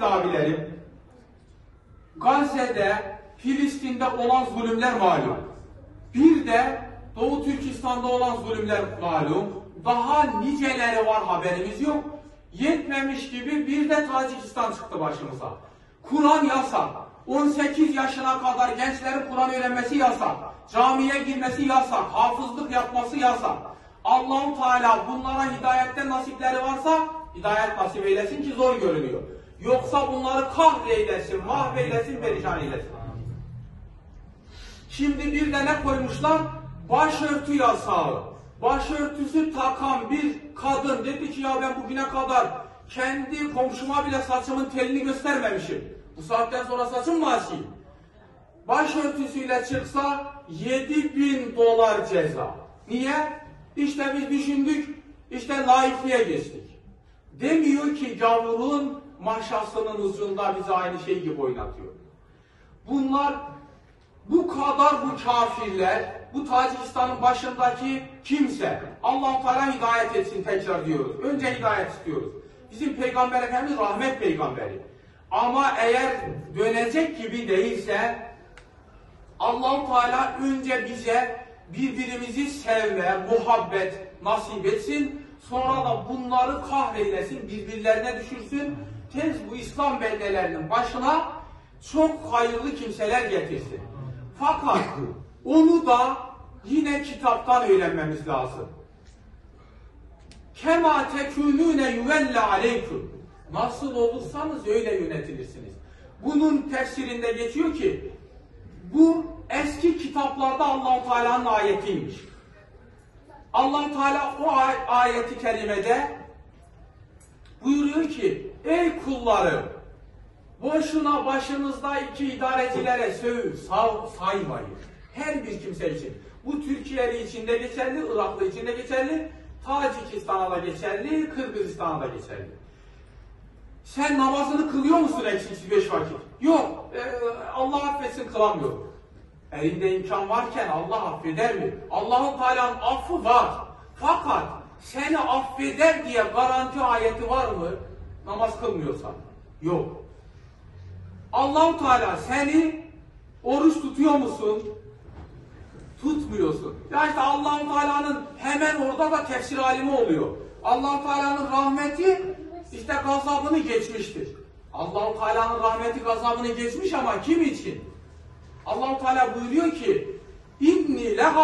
Abilerim, Gazze'de, Filistin'de olan zulümler malum. Bir de Doğu Türkistan'da olan zulümler malum. Daha niceleri var, haberimiz yok. Yetmemiş gibi bir de Tacikistan çıktı başımıza. Kur'an yasak. 18 yaşına kadar gençlerin Kur'an öğrenmesi yasak. Camiye girmesi yasak. Hafızlık yapması yasak. Allah-u Teala bunlara hidayetten nasipleri varsa hidayet nasip eylesin ki zor görünüyor. Yoksa bunları kahreylesin, mahveylesin, perişan eylesin. Şimdi bir de ne koymuşlar? Başörtü yasağı. Başörtüsü takan bir kadın dedi ki ya ben bugüne kadar kendi komşuma bile saçımın telini göstermemişim. Bu saatten sonra saçım mı açayım? Başörtüsüyle çıksa 7.000 dolar ceza. Niye? İşte biz düşündük, işte laikliğe geçtik. Demiyor ki gavurun maşasının ucunda bize aynı şey gibi oynatıyor. Bunlar bu kadar bu kafirler, bu Tacikistan'ın başındaki kimse, Allah-u Teala hidayet etsin tekrar diyoruz. Önce hidayet istiyoruz. Bizim Peygamber Efendimiz rahmet peygamberi. Ama eğer dönecek gibi değilse Allah-u Teala önce bize birbirimizi sevme, muhabbet nasip etsin. Sonra da bunları kahreylesin, birbirlerine düşürsün. Tez bu İslam beldelerinin başına çok hayırlı kimseler getirsin. Fakat onu da yine kitaptan öğrenmemiz lazım. Kema tekûnûne yuvelle aleyküm. Nasıl olursanız öyle yönetilirsiniz. Bunun tefsirinde geçiyor ki bu eski kitaplarda Allah-u Teala'nın ayetiymiş. Allah-u Teala o ayeti kerimede buyuruyor ki ey kullarım boşuna başınızdaki idarecilere saymayın. Her bir kimse için. Bu Türkiye'li için de geçerli, Iraklı için de geçerli, Tacikistan'a da geçerli, Kırgızistan'a da geçerli. Sen namazını kılıyor musun eksiksiz 5 vakit? Yok. Allah affetsin kılamıyorum. Elinde imkan varken Allah affeder mi? Allah-u Teala'nın affı var. Fakat seni affeder diye garanti ayeti var mı? Namaz kılmıyorsan. Yok. Allah-u Teala seni oruç tutuyor musun? Tutmuyorsun. Ya işte Allah-u Teala'nın hemen orada da tefsir alimi oluyor. Allah-u Teala'nın rahmeti işte gazabını geçmiştir. Allah-u Teala'nın rahmeti gazabını geçmiş ama kim için? Allah-u Teala buyuruyor ki inni leha